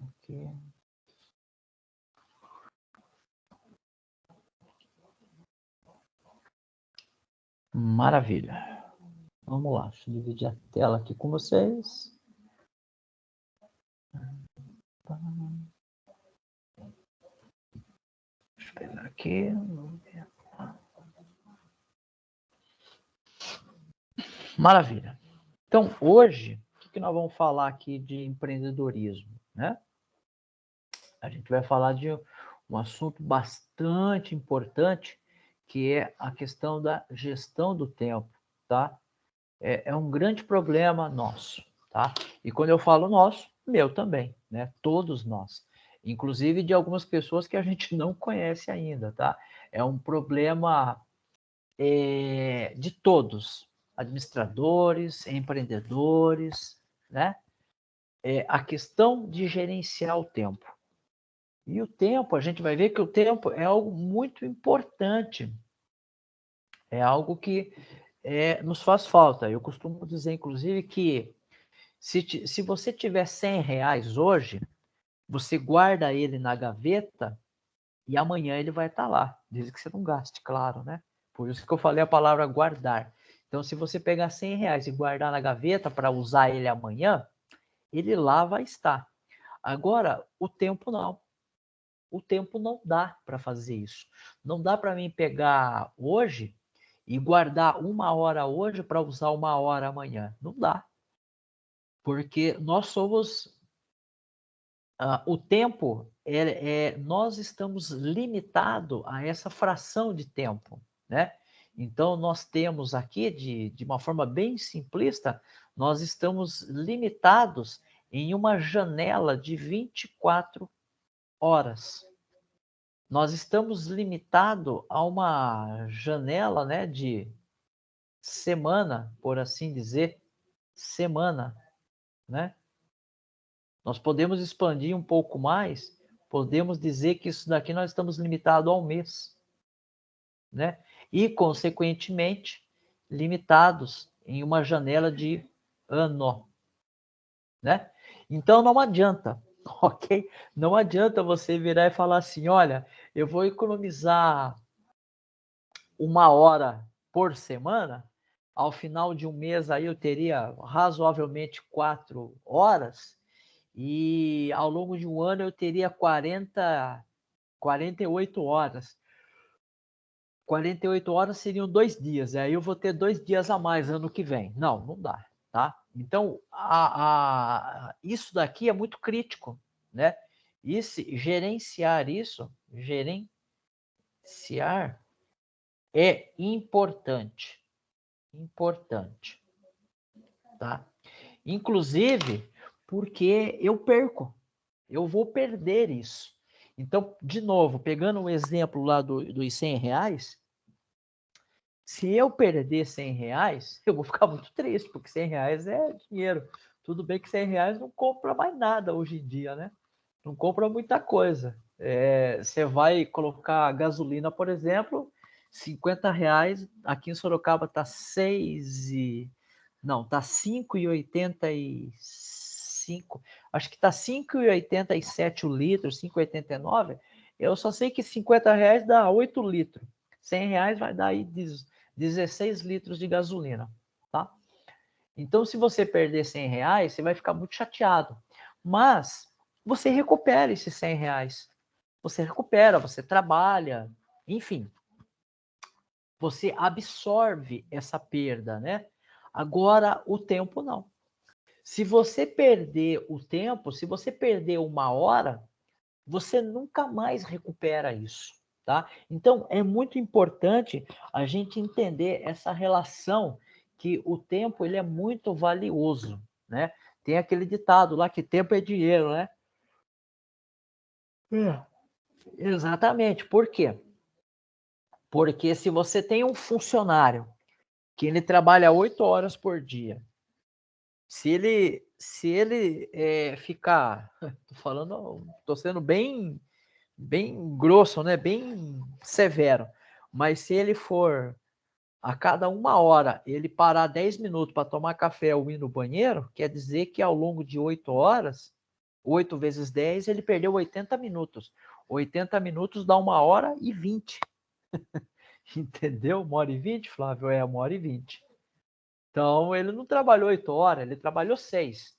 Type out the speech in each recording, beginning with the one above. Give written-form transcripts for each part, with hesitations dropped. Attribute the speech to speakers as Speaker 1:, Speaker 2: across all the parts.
Speaker 1: Aqui. Maravilha. Vamos lá, deixa eu dividir a tela aqui com vocês. Deixa eu pegar aqui. Maravilha. Então, hoje, o que nós vamos falar aqui de empreendedorismo, né? A gente vai falar de um assunto bastante importante, que é a questão da gestão do tempo, tá? É um grande problema nosso, tá? E quando eu falo nosso, meu também, né? Todos nós. Inclusive de algumas pessoas que a gente não conhece ainda, tá? É um problema de todos, administradores, empreendedores, né? A questão de gerenciar o tempo. E o tempo, a gente vai ver que o tempo é algo muito importante, é algo que nos faz falta. Eu costumo dizer, inclusive, que se você tiver R$ 100 hoje, você guarda ele na gaveta e amanhã ele vai estar lá, desde que você não gaste, claro, né? Por isso que eu falei a palavra guardar. Então, se você pegar R$ 100 e guardar na gaveta para usar ele amanhã, ele lá vai estar. Agora, o tempo não. O tempo não dá para fazer isso. Não dá para mim pegar hoje e guardar 1 hora hoje para usar 1 hora amanhã. Não dá. Porque nós somos. O tempo, nós estamos limitados a essa fração de tempo, né? Então, nós temos aqui, de uma forma bem simplista, nós estamos limitados em uma janela de 24 horas. Nós estamos limitados a uma janela, né, de semana, por assim dizer, semana, né? Nós podemos expandir um pouco mais, podemos dizer que isso daqui nós estamos limitados ao mês, né? E, consequentemente, limitados em uma janela de ano, né? Então, não adianta, ok? Não adianta você virar e falar assim, olha, eu vou economizar 1 hora por semana, ao final de um mês aí eu teria razoavelmente 4 horas, e ao longo de um ano eu teria 48 horas. 48 horas seriam 2 dias, aí eu vou ter 2 dias a mais ano que vem. Não, não dá, tá? Então, isso daqui é muito crítico, né? Gerenciar é importante, tá? Inclusive, porque eu vou perder isso. Então, de novo, pegando o exemplo lá dos R$ 100, se eu perder R$ 100, eu vou ficar muito triste, porque R$ 100 é dinheiro. Tudo bem que R$ 100 não compra mais nada hoje em dia, né? Não compra muita coisa. Você vai colocar gasolina, por exemplo, R$ 50, aqui em Sorocaba tá 6 e... Não, tá 5,85. Acho que tá 5,87 o litro, 5,89. Eu só sei que R$ 50 dá 8 litros. R$ 100 vai dar aí 16 litros de gasolina, tá? Então, se você perder R$ 100, você vai ficar muito chateado. Mas você recupera esses R$ 100. Você recupera, você trabalha, enfim. Você absorve essa perda, né? Agora, o tempo não. Se você perder o tempo, se você perder 1 hora, você nunca mais recupera isso, tá? Então, é muito importante a gente entender essa relação que o tempo ele é muito valioso, né? Tem aquele ditado lá que tempo é dinheiro, né? Exatamente. Por quê? Porque se você tem um funcionário que ele trabalha 8 horas por dia, se ele ficar, tô sendo bem grosso, né? Bem severo, mas se ele for a cada 1 hora ele parar 10 minutos para tomar café ou ir no banheiro, quer dizer que ao longo de 8 horas 8 vezes 10, ele perdeu 80 minutos. 80 minutos dá 1h20. Entendeu? 1h20, Flávio? É 1h20. Então, ele não trabalhou 8 horas, ele trabalhou 6.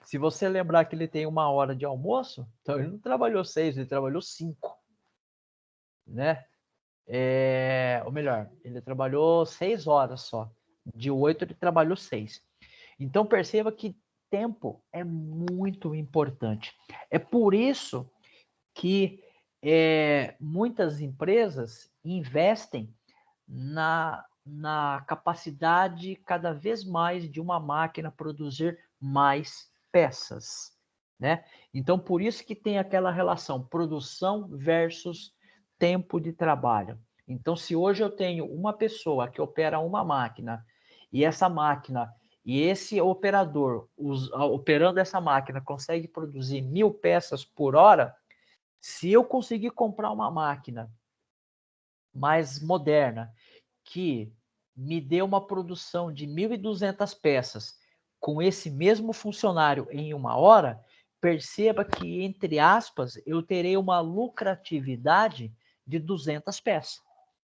Speaker 1: Se você lembrar que ele tem 1 hora de almoço, então ele não trabalhou 6, ele trabalhou 5. Né? Ou melhor, ele trabalhou 6 horas só. De 8, ele trabalhou 6. Então, perceba que tempo é muito importante. É por isso que muitas empresas investem na capacidade cada vez mais de uma máquina produzir mais peças, né? Então, por isso que tem aquela relação produção versus tempo de trabalho. Então, se hoje eu tenho uma pessoa que opera uma máquina e essa máquina e esse operador operando essa máquina consegue produzir 1.000 peças por hora, se eu conseguir comprar uma máquina mais moderna que me dê uma produção de 1.200 peças com esse mesmo funcionário em 1 hora, perceba que, entre aspas, eu terei uma lucratividade de 200 peças.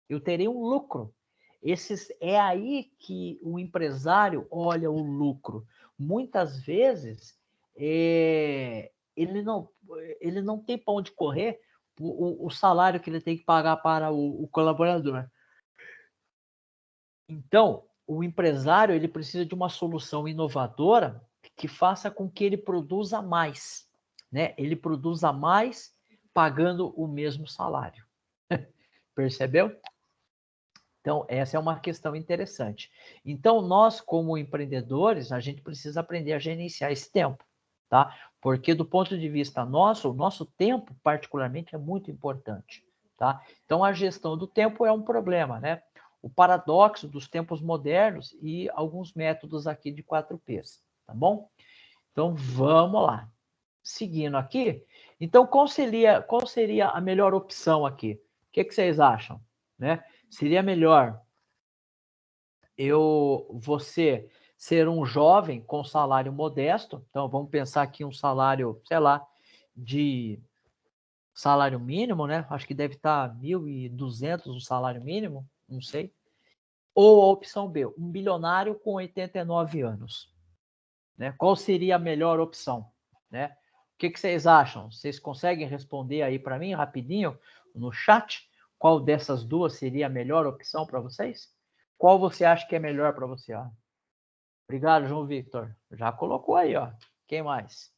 Speaker 1: Eu terei um lucro. É aí que o empresário olha o lucro. Muitas vezes, ele não tem para onde correr o salário que ele tem que pagar para o colaborador. Então, o empresário ele precisa de uma solução inovadora que faça com que ele produza mais, né? Ele produza mais pagando o mesmo salário. Percebeu? Então, essa é uma questão interessante. Então, nós, como empreendedores, a gente precisa aprender a gerenciar esse tempo, tá? Porque, do ponto de vista nosso, o nosso tempo, particularmente, é muito importante, tá? Então, a gestão do tempo é um problema, né? O paradoxo dos tempos modernos e alguns métodos aqui de 4Ps, tá bom? Então, vamos lá. Seguindo aqui, então, qual seria a melhor opção aqui? O que vocês acham, né? Seria melhor você ser um jovem com salário modesto, então vamos pensar aqui um salário, sei lá, de salário mínimo, né? Acho que deve estar 1.200 o salário mínimo, não sei. Ou a opção B, um bilionário com 89 anos, né? Qual seria a melhor opção, né? O que vocês acham? Vocês conseguem responder aí para mim rapidinho no chat? Qual dessas duas seria a melhor opção para vocês? Qual você acha que é melhor para você? Ó? Obrigado, João Victor. Já colocou aí, ó. Quem mais?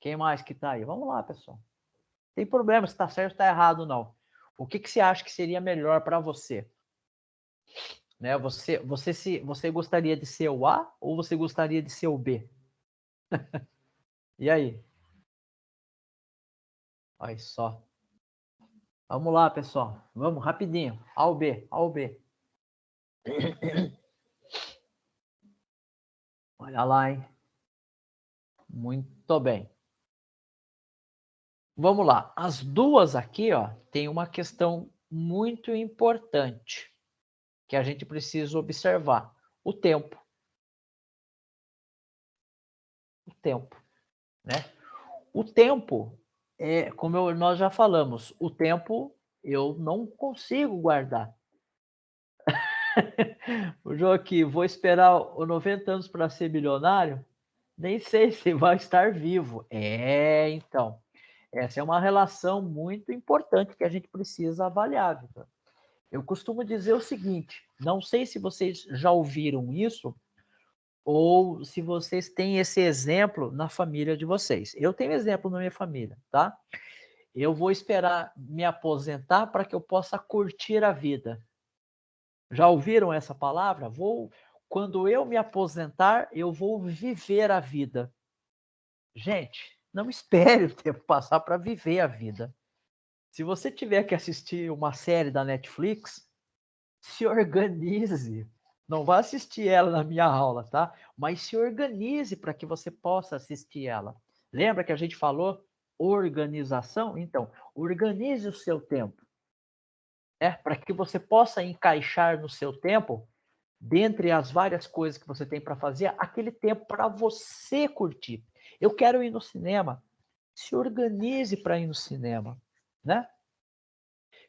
Speaker 1: Quem mais que tá aí? Vamos lá, pessoal. Tem problema se tá certo ou está errado, não. O que você acha que seria melhor para você? Né? Você gostaria de ser o A ou você gostaria de ser o B? E aí? Olha só. Vamos lá, pessoal. Vamos rapidinho. A ou B? A ou B? Olha lá, hein? Muito bem. Vamos lá. As duas aqui, ó, tem uma questão muito importante que a gente precisa observar. O tempo. O tempo, né? O tempo, como nós já falamos, o tempo eu não consigo guardar. O João aqui, vou esperar os 90 anos para ser milionário? Nem sei se vai estar vivo. Então, essa é uma relação muito importante que a gente precisa avaliar, Victor. Eu costumo dizer o seguinte, não sei se vocês já ouviram isso, ou se vocês têm esse exemplo na família de vocês. Eu tenho exemplo na minha família, tá? Eu vou esperar me aposentar para que eu possa curtir a vida. Já ouviram essa palavra? Quando eu me aposentar, eu vou viver a vida. Gente, não espere o tempo passar para viver a vida. Se você tiver que assistir uma série da Netflix, se organize. Não vá assistir ela na minha aula, tá? Mas se organize para que você possa assistir ela. Lembra que a gente falou organização? Então, organize o seu tempo, para que você possa encaixar no seu tempo, dentre as várias coisas que você tem para fazer, aquele tempo para você curtir. Eu quero ir no cinema. Se organize para ir no cinema, né?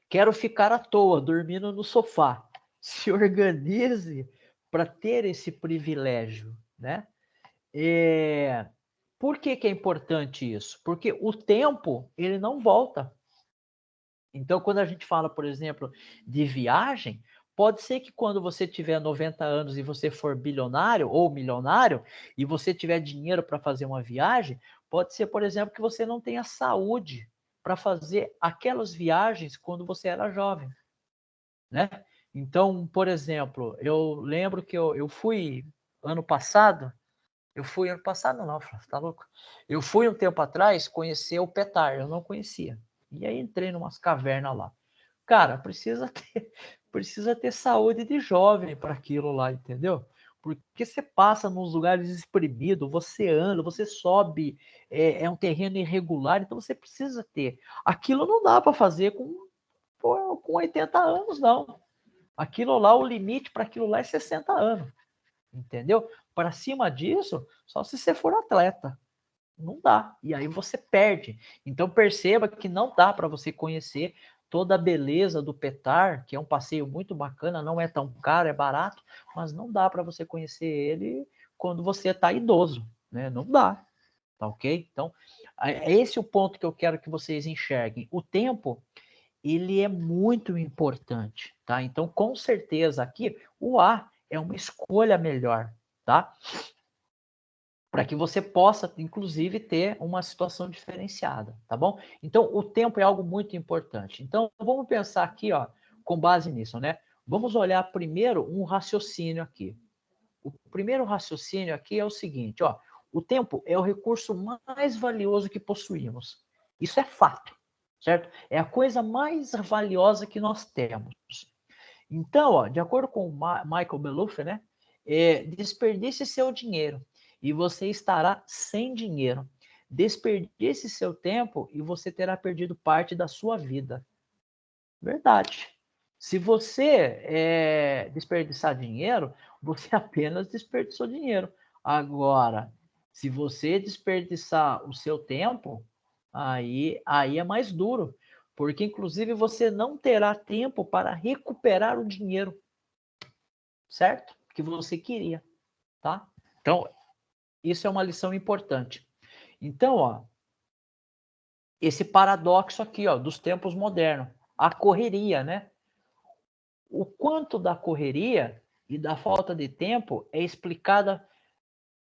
Speaker 1: Quero ficar à toa, dormindo no sofá. Se organize para ter esse privilégio, né? Por que que é importante isso? Porque o tempo, ele não volta. Então, quando a gente fala, por exemplo, de viagem, pode ser que quando você tiver 90 anos e você for bilionário ou milionário, e você tiver dinheiro para fazer uma viagem, pode ser, por exemplo, que você não tenha saúde para fazer aquelas viagens quando você era jovem, né? Então, por exemplo, eu lembro que eu fui ano passado, ano passado não, Flávio, tá louco? Eu fui um tempo atrás conhecer o Petar, eu não conhecia. E aí entrei numas cavernas lá. Cara, precisa ter saúde de jovem para aquilo lá, entendeu? Porque você passa nos lugares espremidos, você anda, você sobe, é um terreno irregular, então você precisa ter. Aquilo não dá para fazer com 80 anos, não. Aquilo lá, o limite para aquilo lá é 60 anos, entendeu? Para cima disso, só se você for atleta. Não dá. E aí você perde. Então perceba que não dá para você conhecer toda a beleza do Petar, que é um passeio muito bacana, não é tão caro, é barato, mas não dá para você conhecer ele quando você está idoso, né? Não dá. Tá ok? Então, é esse o ponto que eu quero que vocês enxerguem. O tempo, ele é muito importante, tá? Então, com certeza aqui o A é uma escolha melhor, tá? Para que você possa, inclusive, ter uma situação diferenciada, tá bom? Então, o tempo é algo muito importante. Então, vamos pensar aqui, ó, com base nisso, né? Vamos olhar primeiro um raciocínio aqui. O primeiro raciocínio aqui é o seguinte, ó, o tempo é o recurso mais valioso que possuímos. Isso é fato, certo? É a coisa mais valiosa que nós temos. Então, ó, de acordo com o Michael Beluff, né, desperdice seu dinheiro e você estará sem dinheiro. Desperdice seu tempo e você terá perdido parte da sua vida. Verdade. Se você desperdiçar dinheiro, você apenas desperdiçou dinheiro. Agora, se você desperdiçar o seu tempo, aí é mais duro, porque inclusive você não terá tempo para recuperar o dinheiro, certo? Que você queria, tá? Então, isso é uma lição importante. Então, ó, esse paradoxo aqui, ó, dos tempos modernos, a correria, né? O quanto da correria e da falta de tempo é explicada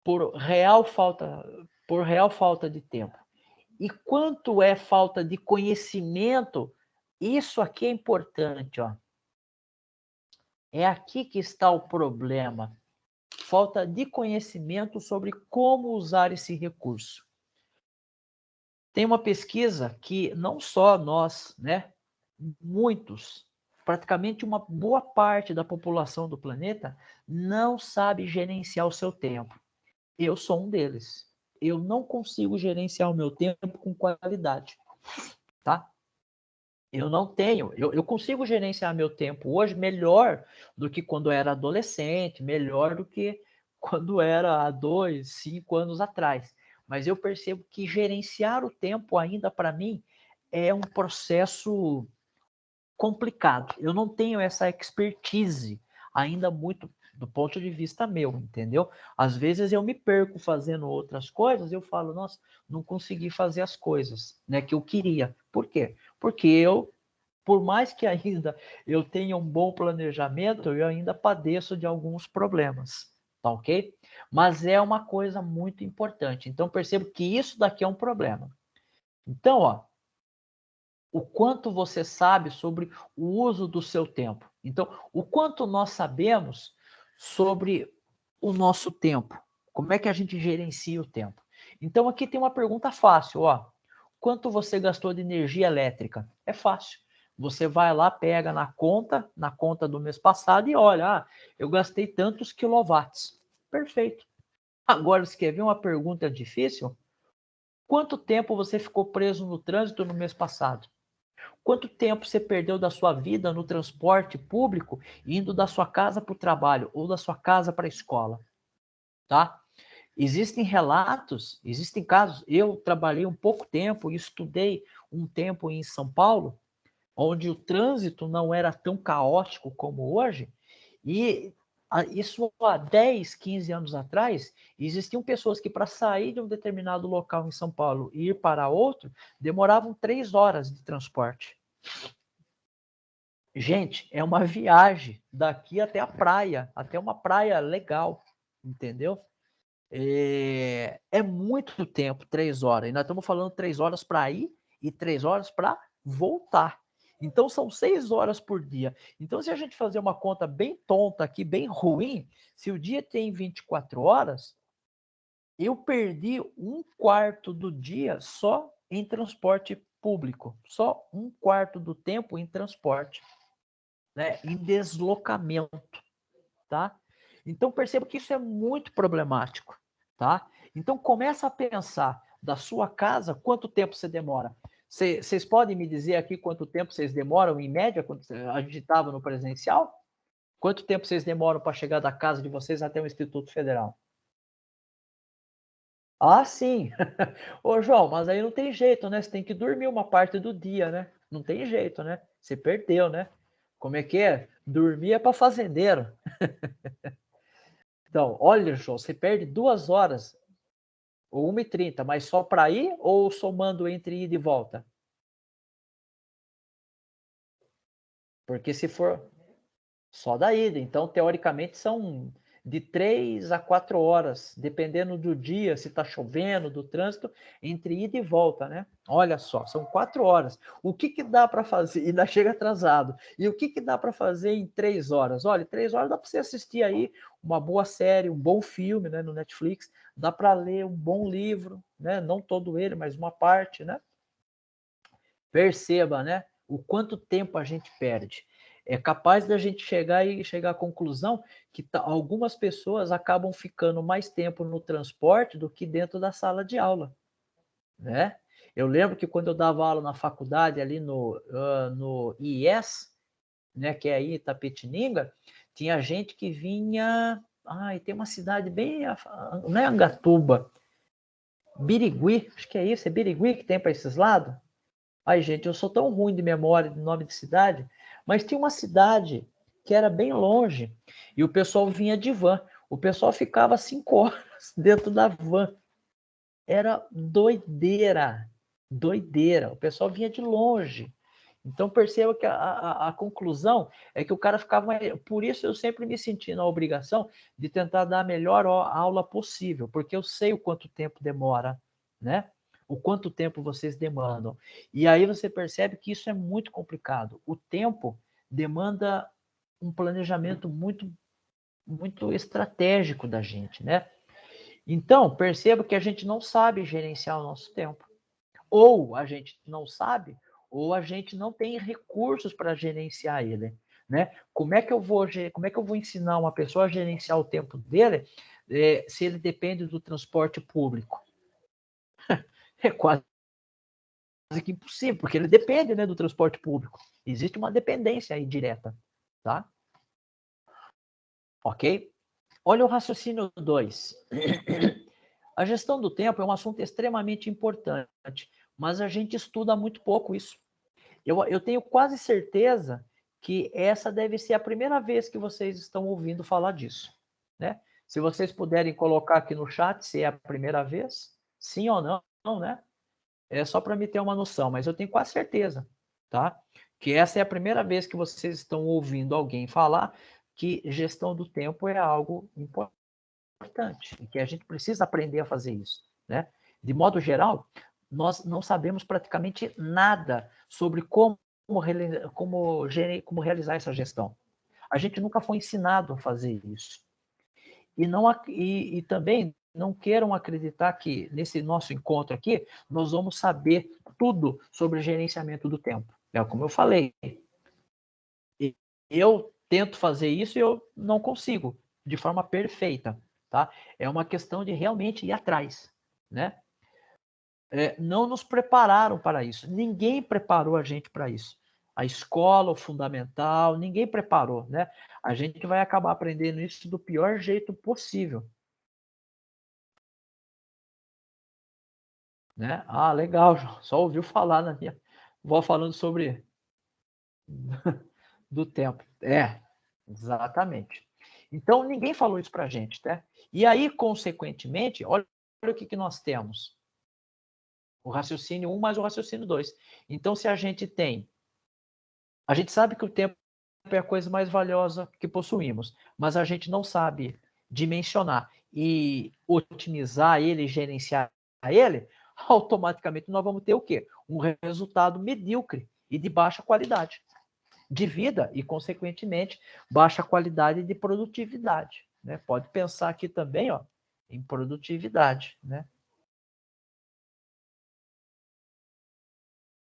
Speaker 1: por real falta de tempo. E quanto é falta de conhecimento, isso aqui é importante, ó. É aqui que está o problema. Falta de conhecimento sobre como usar esse recurso. Tem uma pesquisa que não só nós, né, muitos, praticamente uma boa parte da população do planeta não sabe gerenciar o seu tempo. Eu sou um deles. Eu não consigo gerenciar o meu tempo com qualidade, tá? Eu não tenho. Eu consigo gerenciar meu tempo hoje melhor do que quando era adolescente, melhor do que quando era há 2, 5 anos atrás. Mas eu percebo que gerenciar o tempo ainda para mim é um processo complicado. Eu não tenho essa expertise ainda muito do ponto de vista meu, entendeu? Às vezes eu me perco fazendo outras coisas, eu falo, nossa, não consegui fazer as coisas, né, que eu queria. Por quê? Porque por mais que ainda eu tenha um bom planejamento, eu ainda padeço de alguns problemas, tá ok? Mas é uma coisa muito importante. Então percebo que isso daqui é um problema. Então, ó, o quanto você sabe sobre o uso do seu tempo. Então, o quanto nós sabemos sobre o nosso tempo. Como é que a gente gerencia o tempo? Então, aqui tem uma pergunta fácil, ó. Quanto você gastou de energia elétrica? É fácil. Você vai lá, pega na conta do mês passado e olha, eu gastei tantos quilowatts. Perfeito. Agora, você quer ver uma pergunta difícil? Quanto tempo você ficou preso no trânsito no mês passado? Quanto tempo você perdeu da sua vida no transporte público, indo da sua casa para o trabalho ou da sua casa para a escola, tá? Existem relatos, existem casos. Eu trabalhei um pouco tempo e estudei um tempo em São Paulo, onde o trânsito não era tão caótico como hoje, e isso há 10, 15 anos atrás, existiam pessoas que para sair de um determinado local em São Paulo e ir para outro, demoravam 3 horas de transporte. Gente, é uma viagem daqui até a praia, até uma praia legal, entendeu? É muito tempo, 3 horas. E nós estamos falando 3 horas para ir e 3 horas para voltar. Então são 6 horas por dia. Então, se a gente fazer uma conta bem tonta aqui, bem ruim, se o dia tem 24 horas, eu perdi 1/4 do dia só em transporte público. Só 1/4 do tempo em transporte, né? Em deslocamento, tá? Então perceba que isso é muito problemático, tá? Então começa a pensar da sua casa quanto tempo você demora. Vocês podem me dizer aqui quanto tempo vocês demoram em média quando a gente estava no presencial? Quanto tempo vocês demoram para chegar da casa de vocês até o Instituto Federal? Ah, sim. Ô, João, mas aí não tem jeito, né? Você tem que dormir uma parte do dia, né? Não tem jeito, né? Você perdeu, né? Como é que é? Dormir é para fazendeiro. Então, olha, João, você perde 2 horas ou 1h30, mas só para ir ou somando entre ida e volta? Porque se for só da ida, então teoricamente são de 3 a 4 horas, dependendo do dia, se está chovendo, do trânsito, entre ida e volta, né? Olha só, são 4 horas. O que que dá para fazer? E ainda chega atrasado. E o que que dá para fazer em 3 horas? Olha, 3 horas dá para você assistir aí uma boa série, um bom filme, né, no Netflix. Dá para ler um bom livro, né? Não todo ele, mas uma parte, né? Perceba, né? O quanto tempo a gente perde. É capaz da gente chegar à conclusão que algumas pessoas acabam ficando mais tempo no transporte do que dentro da sala de aula, né? Eu lembro que quando eu dava aula na faculdade ali no IES, né, que é aí Itapetininga, tinha gente que vinha, tem uma cidade bem, não é Angatuba, Birigui, acho que é isso, é Birigui que tem para esses lados. Ai, gente, eu sou tão ruim de memória de nome de cidade, mas tinha uma cidade que era bem longe e o pessoal vinha de van. O pessoal ficava 5 horas dentro da van. Era doideira, doideira. O pessoal vinha de longe. Então perceba que a conclusão é que o cara ficava. Por isso eu sempre me senti na obrigação de tentar dar a melhor aula possível, porque eu sei o quanto tempo demora, né? O quanto tempo vocês demandam. E aí você percebe que isso é muito complicado. O tempo demanda um planejamento muito, muito estratégico da gente, né? Então, perceba que a gente não sabe gerenciar o nosso tempo. Ou a gente não sabe, ou a gente não tem recursos para gerenciar ele, né? Como é que eu vou ensinar uma pessoa a gerenciar o tempo dele, se ele depende do transporte público? É quase que impossível, porque ele depende, né, do transporte público. Existe uma dependência aí direta, tá? Ok? Olha o raciocínio 2. A gestão do tempo é um assunto extremamente importante, mas a gente estuda muito pouco isso. Eu tenho quase certeza que essa deve ser a primeira vez que vocês estão ouvindo falar disso, né? Se vocês puderem colocar aqui no chat se é a primeira vez, sim ou não, né? É só para me ter uma noção, mas eu tenho quase certeza, tá? Que essa é a primeira vez que vocês estão ouvindo alguém falar que gestão do tempo é algo importante e que a gente precisa aprender a fazer isso, né? De modo geral, nós não sabemos praticamente nada sobre como realizar essa gestão. A gente nunca foi ensinado a fazer isso. E também não queiram acreditar que nesse nosso encontro aqui nós vamos saber tudo sobre gerenciamento do tempo. É como eu falei. Eu tento fazer isso e eu não consigo de forma perfeita, tá? É uma questão de realmente ir atrás, né? Não nos prepararam para isso. Ninguém preparou a gente para isso. A escola, o fundamental, ninguém preparou, né? A gente vai acabar aprendendo isso do pior jeito possível. né? Ah, legal, João. Só ouviu falar na minha vó falando sobre do tempo. É, exatamente. Então, ninguém falou isso para a gente, tá? E aí, consequentemente, olha o que nós temos. O raciocínio 1 mais o raciocínio 2. Então, se a gente tem... A gente sabe que o tempo é a coisa mais valiosa que possuímos, mas a gente não sabe dimensionar e otimizar ele, gerenciar ele, automaticamente nós vamos ter o quê? Um resultado medíocre e de baixa qualidade de vida e, consequentemente, baixa qualidade de produtividade. Né? Pode pensar aqui também, ó, em produtividade, né?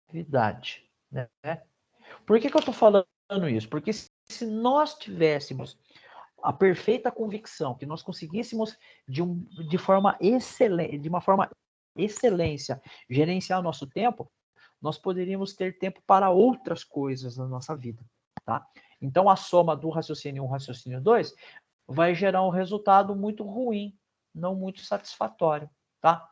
Speaker 1: Produtividade, né? Por que eu estou falando isso? Porque se nós tivéssemos a perfeita convicção que nós conseguíssemos de forma excelente, de uma forma excelência, gerenciar o nosso tempo, nós poderíamos ter tempo para outras coisas na nossa vida, tá? Então, a soma do raciocínio 1 e raciocínio 2 vai gerar um resultado muito ruim, não muito satisfatório, tá?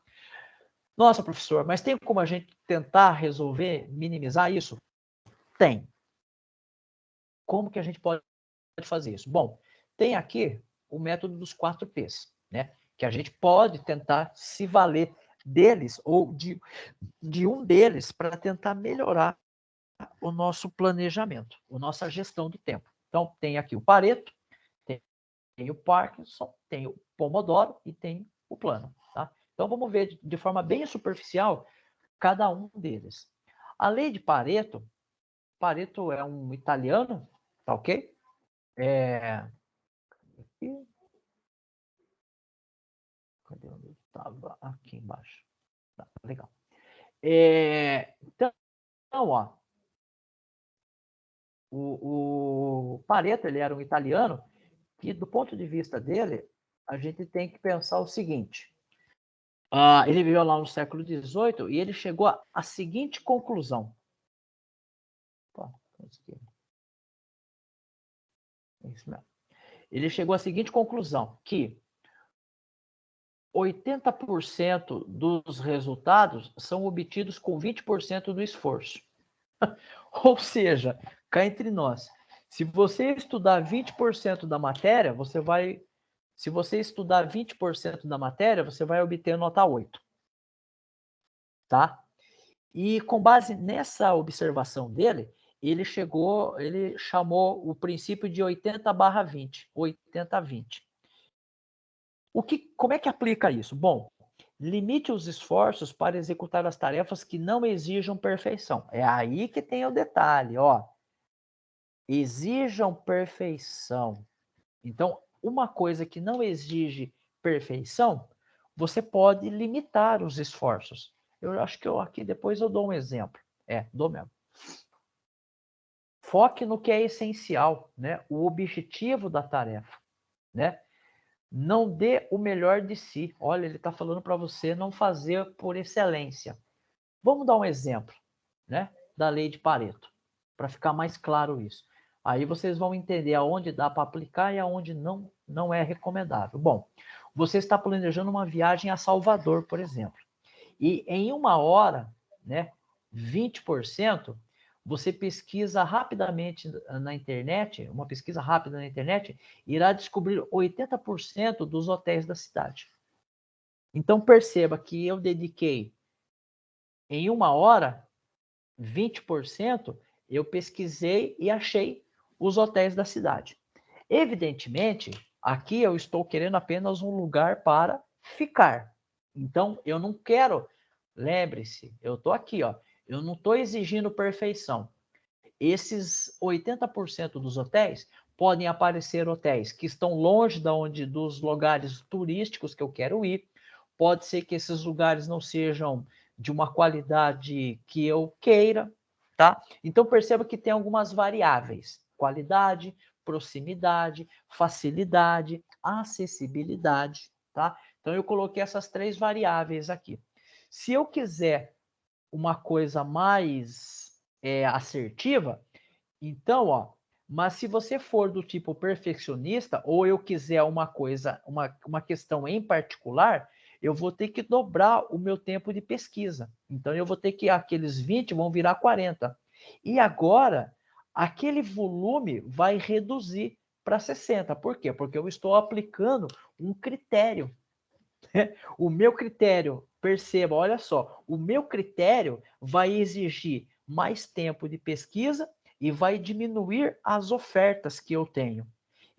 Speaker 1: Nossa, professor, mas tem como a gente tentar resolver, minimizar isso? Tem. Como que a gente pode fazer isso? Bom, tem aqui o método dos 4 P's, né? Que a gente pode tentar se valer deles ou de um deles para tentar melhorar o nosso planejamento, a nossa gestão do tempo. Então, tem aqui o Pareto, tem o Parkinson, tem o Pomodoro e tem o plano. Tá? Então, vamos ver de forma bem superficial cada um deles. A lei de Pareto, Pareto é um italiano, tá ok? Cadê onde estava? Aqui embaixo. Tá, legal. Então, ó, o Pareto, ele era um italiano que, do ponto de vista dele, a gente tem que pensar o seguinte. Ele viveu lá no século XVIII e ele chegou à seguinte conclusão. Isso mesmo. Ele chegou à seguinte conclusão, que 80% dos resultados são obtidos com 20% do esforço. Ou seja, cá entre nós, se você estudar 20% da matéria, você vai... Se você estudar 20% da matéria, você vai obter nota 8. Tá? E com base nessa observação dele, ele chamou o princípio de 80/20, 80/20. Como é que aplica isso? Bom, limite os esforços para executar as tarefas que não exijam perfeição. É aí que tem o detalhe, ó. Exijam perfeição. Então, uma coisa que não exige perfeição, você pode limitar os esforços. Eu acho que aqui depois eu dou um exemplo. Dou mesmo. Foque no que é essencial, né? O objetivo da tarefa, né? Não dê o melhor de si. Olha, ele está falando para você não fazer por excelência. Vamos dar um exemplo, né? Da lei de Pareto, para ficar mais claro isso. Aí vocês vão entender aonde dá para aplicar e aonde não é recomendável. Bom, você está planejando uma viagem a Salvador, por exemplo, e em 1 hora, né, 20%, você pesquisa rapidamente na internet, uma pesquisa rápida na internet, irá descobrir 80% dos hotéis da cidade. Então perceba que eu dediquei em 1 hora, 20%, eu pesquisei e achei os hotéis da cidade. Evidentemente, aqui eu estou querendo apenas um lugar para ficar. Então, eu não quero... Lembre-se, eu estou aqui, ó. Eu não estou exigindo perfeição. Esses 80% dos hotéis podem aparecer hotéis que estão longe dos lugares turísticos que eu quero ir. Pode ser que esses lugares não sejam de uma qualidade que eu queira, tá? Então perceba que tem algumas variáveis: qualidade, proximidade, facilidade, acessibilidade, tá? Então eu coloquei essas 3 variáveis aqui. Se eu quiser uma coisa mais assertiva, então, ó, mas se você for do tipo perfeccionista, ou eu quiser uma coisa, uma questão em particular, eu vou ter que dobrar o meu tempo de pesquisa. Então, eu vou ter que, aqueles 20 vão virar 40. E agora, aquele volume vai reduzir para 60. Por quê? Porque eu estou aplicando um critério. O meu critério, perceba, olha só, o meu critério vai exigir mais tempo de pesquisa e vai diminuir as ofertas que eu tenho.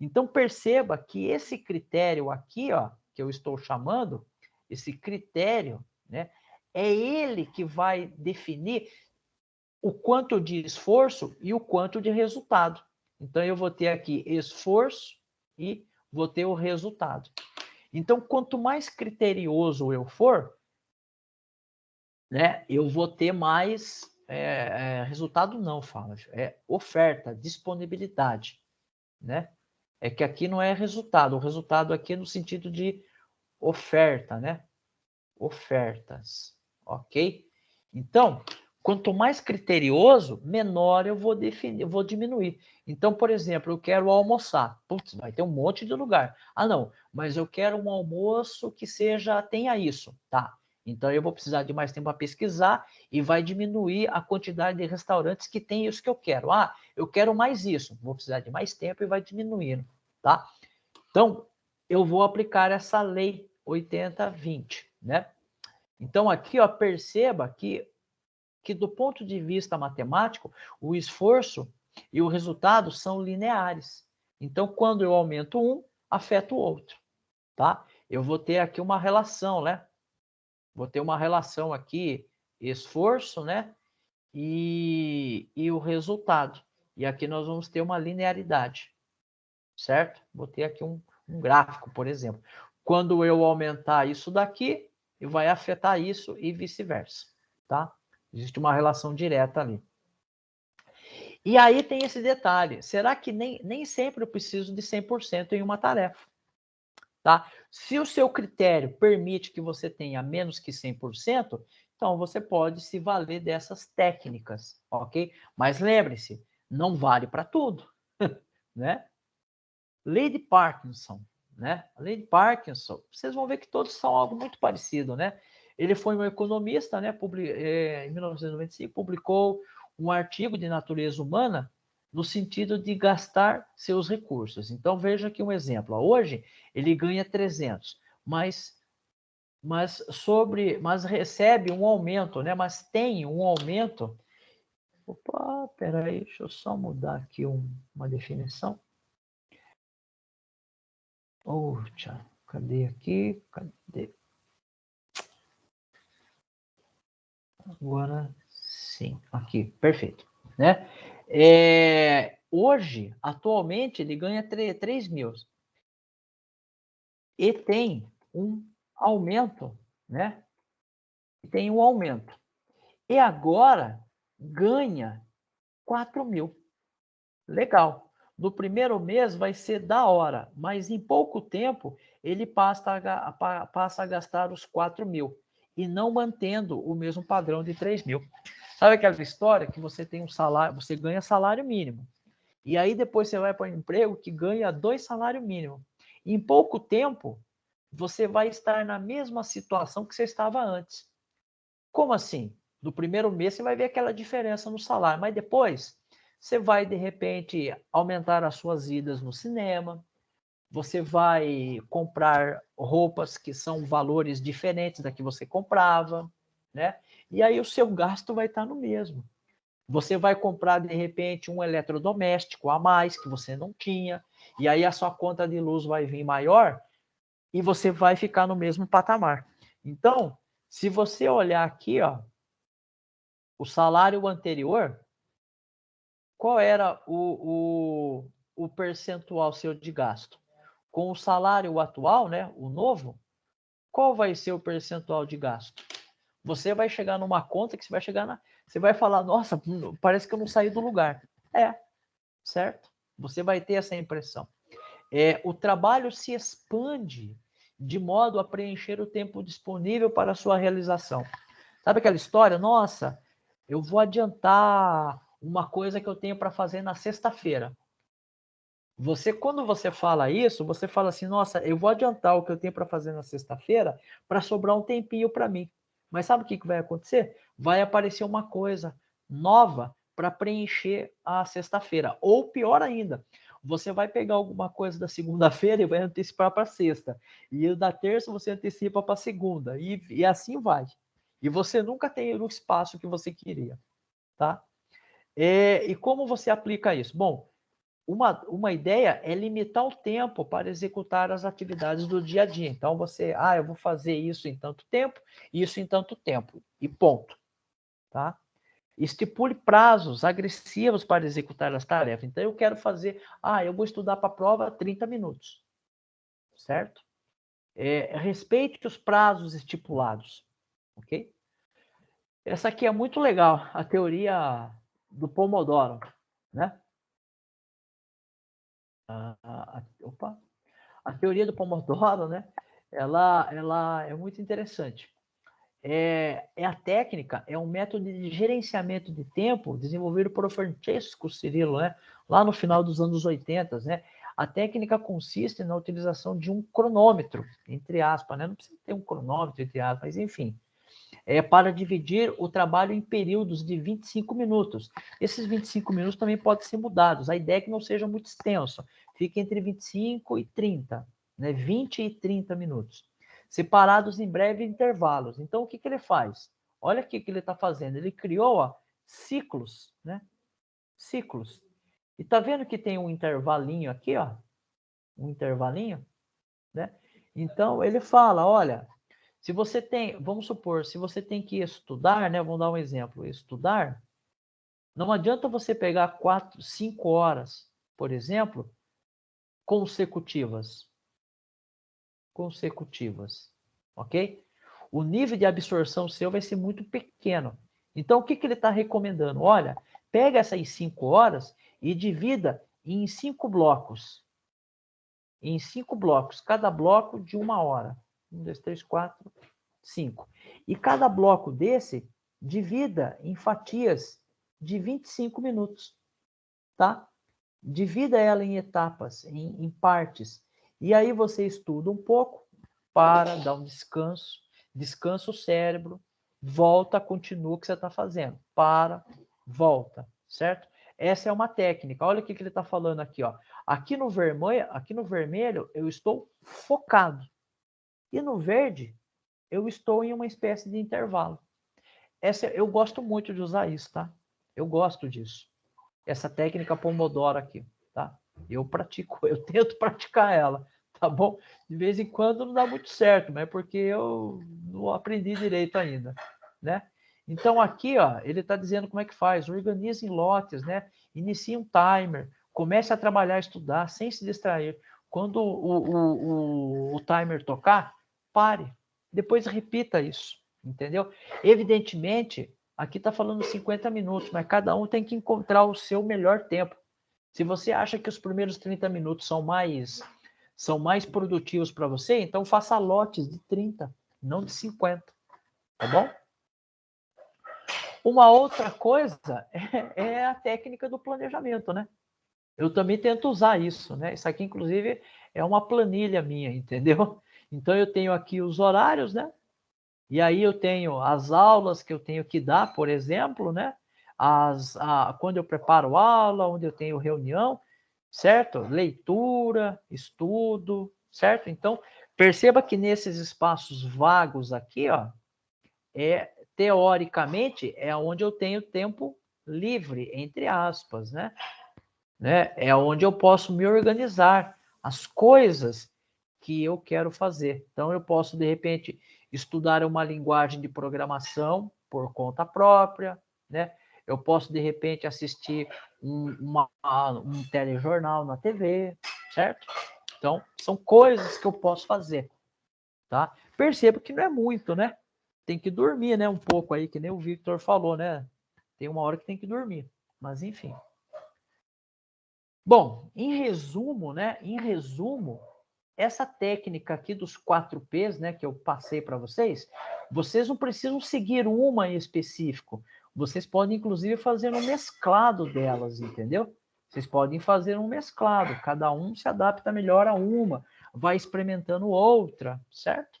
Speaker 1: Então, perceba que esse critério aqui, ó, que eu estou chamando, esse critério, né, é ele que vai definir o quanto de esforço e o quanto de resultado. Então, eu vou ter aqui esforço e vou ter o resultado. Então, quanto mais criterioso eu for, né, eu vou ter mais resultado não, fala, oferta, disponibilidade, né? É que aqui não é resultado, o resultado aqui é no sentido de oferta, né? Ofertas, ok? Então, quanto mais criterioso, menor eu vou definir, eu vou diminuir. Então, por exemplo, eu quero almoçar. Putz, vai ter um monte de lugar. Ah, não, mas eu quero um almoço que tenha isso. Tá. Então eu vou precisar de mais tempo para pesquisar e vai diminuir a quantidade de restaurantes que tem isso que eu quero. Ah, eu quero mais isso. Vou precisar de mais tempo e vai diminuindo, tá? Então, eu vou aplicar essa lei 80-20, né? Então, aqui, ó, perceba que do ponto de vista matemático, o esforço e o resultado são lineares. Então, quando eu aumento um, afeta o outro, tá? Eu vou ter aqui uma relação, né? Vou ter uma relação aqui, esforço, né? E o resultado. E aqui nós vamos ter uma linearidade, certo? Vou ter aqui um gráfico, por exemplo. Quando eu aumentar isso daqui, vai afetar isso e vice-versa, tá? Existe uma relação direta ali. E aí tem esse detalhe, será que nem sempre eu preciso de 100% em uma tarefa, tá? Se o seu critério permite que você tenha menos que 100%, então você pode se valer dessas técnicas, ok? Mas lembre-se, não vale para tudo, né? Lei de Parkinson, né? A lei de Parkinson, vocês vão ver que todos são algo muito parecido, né? Ele foi um economista, né? Em 1995 publicou um artigo de natureza humana no sentido de gastar seus recursos. Então veja aqui um exemplo. Hoje ele ganha 300, mas recebe um aumento, né? Mas tem um aumento. Opa, peraí, deixa eu só mudar aqui uma definição. Tchau. Cadê aqui? Cadê? Agora sim, aqui, perfeito. Né? Hoje, atualmente, ele ganha 3 mil. E tem um aumento, né? Tem um aumento. E agora ganha 4 mil. Legal. No primeiro mês vai ser da hora, mas em pouco tempo ele passa a gastar os 4 mil e não mantendo o mesmo padrão de 3 mil. Sabe aquela história que você tem um salário, você ganha salário mínimo, e aí depois você vai para um emprego que ganha 2 salários mínimos. Em pouco tempo, você vai estar na mesma situação que você estava antes. Como assim? No primeiro mês você vai ver aquela diferença no salário, mas depois você vai, de repente, aumentar as suas idas no cinema, você vai comprar roupas que são valores diferentes da que você comprava, né? E aí o seu gasto vai estar no mesmo. Você vai comprar, de repente, um eletrodoméstico a mais que você não tinha, e aí a sua conta de luz vai vir maior e você vai ficar no mesmo patamar. Então, se você olhar aqui, ó, o salário anterior, qual era o percentual seu de gasto? Com o salário atual, né, o novo, qual vai ser o percentual de gasto? Você vai chegar numa conta que você vai falar, nossa, parece que eu não saí do lugar. Certo? Você vai ter essa impressão. O trabalho se expande de modo a preencher o tempo disponível para a sua realização. Sabe aquela história? Nossa, eu vou adiantar uma coisa que eu tenho para fazer na sexta-feira. Quando você fala isso, você fala assim, nossa, eu vou adiantar o que eu tenho para fazer na sexta-feira para sobrar um tempinho para mim. Mas sabe o que vai acontecer? Vai aparecer uma coisa nova para preencher a sexta-feira. Ou pior ainda, você vai pegar alguma coisa da segunda-feira e vai antecipar para sexta. E da terça você antecipa para segunda. E assim vai. E você nunca tem o espaço que você queria, tá? E como você aplica isso? Bom, uma ideia é limitar o tempo para executar as atividades do dia a dia. Então, eu vou fazer isso em tanto tempo, isso em tanto tempo, e ponto. Tá? Estipule prazos agressivos para executar as tarefas. Então, eu quero fazer, eu vou estudar para a prova 30 minutos, certo? Respeite os prazos estipulados, ok? Essa aqui é muito legal, a teoria do Pomodoro, né? Opa! A teoria do Pomodoro, né? Ela é muito interessante. A técnica, é um método de gerenciamento de tempo desenvolvido por Francesco Cirillo, né? Lá no final dos anos 80, né? A técnica consiste na utilização de um cronômetro, entre aspas, né? Não precisa ter um cronômetro, entre aspas, mas enfim. Para dividir o trabalho em períodos de 25 minutos. Esses 25 minutos também podem ser mudados. A ideia é que não seja muito extenso. Fique entre 25 e 30, né? 20 e 30 minutos. Separados em breves intervalos. Então, o que ele faz? Olha o que ele está fazendo. Ele criou ciclos, né? Ciclos. E tá vendo que tem um intervalinho aqui, ó? Um intervalinho, né? Então, ele fala, olha, se você tem, vamos supor, se você tem que estudar, né? Vamos dar um exemplo. Estudar, não adianta você pegar 4, 5 horas, por exemplo, consecutivas. Consecutivas, ok? O nível de absorção seu vai ser muito pequeno. Então, o que ele está recomendando? Olha, pega essas 5 horas e divida em 5 blocos. Em 5 blocos, cada bloco de 1 hora. 1, 2, 3, 4, 5. E cada bloco desse, divida em fatias de 25 minutos, tá? Divida ela em etapas, em partes. E aí você estuda um pouco, para, dá um descanso, descansa o cérebro, volta, continua o que você está fazendo. Para, volta, certo? Essa é uma técnica. Olha o que ele está falando aqui, ó. Aqui no vermelho eu estou focado. E no verde eu estou em uma espécie de intervalo. Eu gosto muito de usar isso, tá? Eu gosto disso. Essa técnica Pomodoro aqui, tá? Eu pratico, eu tento praticar ela, tá bom? De vez em quando não dá muito certo, mas é porque eu não aprendi direito ainda, né? Então aqui, ó, ele está dizendo como é que faz. Organize em lotes, né? Inicie um timer, comece a trabalhar, estudar, sem se distrair. Quando o timer tocar, pare. Depois repita isso, entendeu? Evidentemente, aqui está falando 50 minutos, mas cada um tem que encontrar o seu melhor tempo. Se você acha que os primeiros 30 minutos são mais produtivos para você, então faça lotes de 30, não de 50, tá bom? Uma outra coisa é a técnica do planejamento, né? Eu também tento usar isso, né? Isso aqui, inclusive, é uma planilha minha, entendeu? Então, eu tenho aqui os horários, né? E aí eu tenho as aulas que eu tenho que dar, por exemplo, né? Quando eu preparo aula, onde eu tenho reunião, certo? Leitura, estudo, certo? Então, perceba que nesses espaços vagos aqui, ó, teoricamente, é onde eu tenho tempo livre, entre aspas, né? É onde eu posso me organizar as coisas que eu quero fazer. Então, eu posso, de repente, estudar uma linguagem de programação por conta própria, né? Eu posso, de repente, assistir um telejornal na TV, certo? Então, são coisas que eu posso fazer, tá? Percebo que não é muito, né? Tem que dormir, né? Um pouco aí, que nem o Victor falou, né? Tem uma hora que tem que dormir. Mas, enfim. Bom, em resumo, né? Em resumo, essa técnica aqui dos 4 P's, né, que eu passei para vocês, vocês não precisam seguir uma em específico. Vocês podem, inclusive, fazer um mesclado delas, entendeu? Vocês podem fazer um mesclado, cada um se adapta melhor a uma, vai experimentando outra, certo?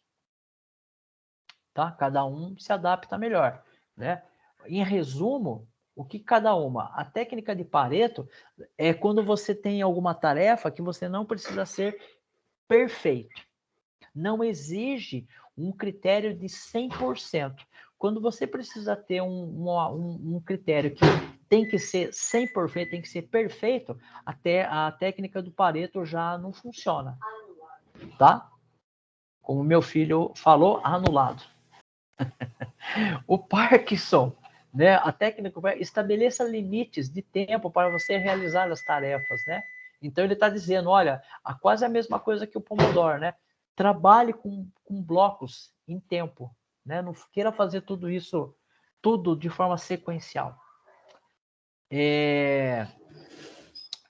Speaker 1: Tá? Cada um se adapta melhor, né? Em resumo, o que cada uma? A técnica de Pareto é quando você tem alguma tarefa que você não precisa ser perfeito. Não exige um critério de 100%. Quando você precisa ter um critério que tem que ser 100%, tem que ser perfeito, até a técnica do Pareto já não funciona, tá? Como meu filho falou, anulado. O Parkinson, né? A técnica estabeleça limites de tempo para você realizar as tarefas, né? Então ele está dizendo, olha, quase a mesma coisa que o Pomodoro, né? Trabalhe com blocos em tempo, né? Não queira fazer tudo isso, tudo de forma sequencial.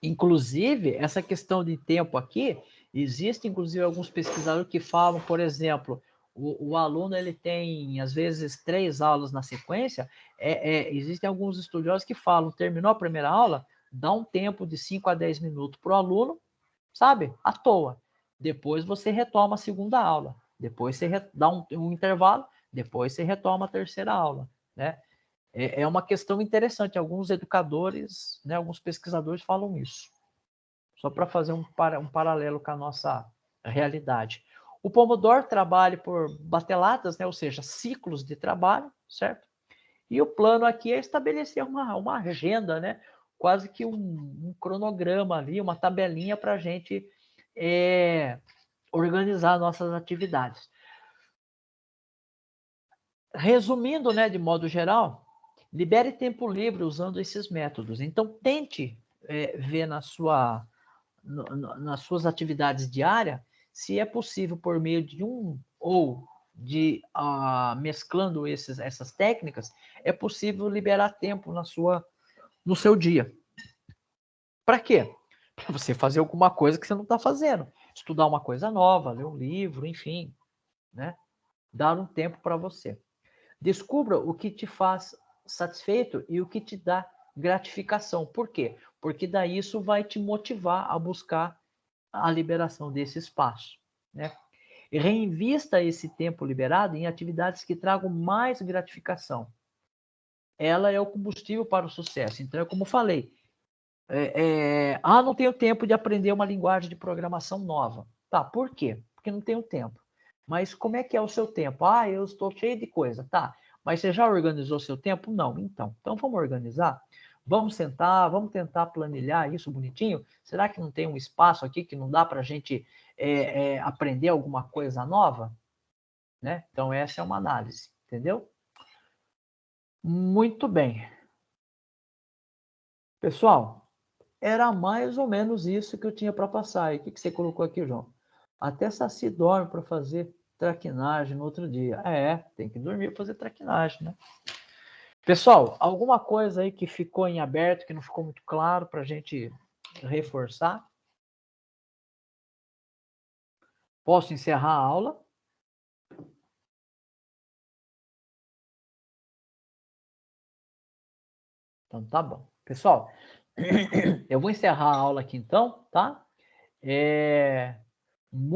Speaker 1: Inclusive, essa questão de tempo aqui, existe inclusive alguns pesquisadores que falam, por exemplo, o aluno ele tem, às vezes, 3 aulas na sequência, existem alguns estudiosos que falam, terminou a primeira aula, dá um tempo de 5 a 10 minutos para o aluno, sabe? À toa. Depois você retoma a segunda aula, depois você dá um intervalo, depois você retoma a terceira aula, né? É uma questão interessante. Alguns educadores, né, alguns pesquisadores falam isso. Só para fazer um paralelo com a nossa realidade. O Pomodoro trabalha por bateladas, né, ou seja, ciclos de trabalho, certo? E o plano aqui é estabelecer uma agenda, né, quase que um cronograma ali, uma tabelinha para a gente organizar nossas atividades. Resumindo, né, de modo geral, libere tempo livre usando esses métodos. Então, tente ver nas suas atividades diárias se é possível, por meio de mesclando essas técnicas, é possível liberar tempo no seu dia. Para quê? Para você fazer alguma coisa que você não está fazendo. Estudar uma coisa nova, ler um livro, enfim, né? Dar um tempo para você. Descubra o que te faz satisfeito e o que te dá gratificação. Por quê? Porque daí isso vai te motivar a buscar a liberação desse espaço, né? E reinvista esse tempo liberado em atividades que tragam mais gratificação. Ela é o combustível para o sucesso. Então, é como falei, não tenho tempo de aprender uma linguagem de programação nova. Tá, por quê? Porque não tenho tempo. Mas como é que é o seu tempo? Eu estou cheio de coisa. Tá, mas você já organizou seu tempo? Não. Então vamos organizar? Vamos sentar, vamos tentar planilhar isso bonitinho? Será que não tem um espaço aqui que não dá para a gente aprender alguma coisa nova? Né? Então essa é uma análise, entendeu? Muito bem. Pessoal, era mais ou menos isso que eu tinha para passar. E o que você colocou aqui, João? Até Saci dorme para fazer traquinagem no outro dia. Tem que dormir para fazer traquinagem, né? Pessoal, alguma coisa aí que ficou em aberto, que não ficou muito claro para a gente reforçar? Posso encerrar a aula? Então tá bom. Pessoal, eu vou encerrar a aula aqui então, tá? Muito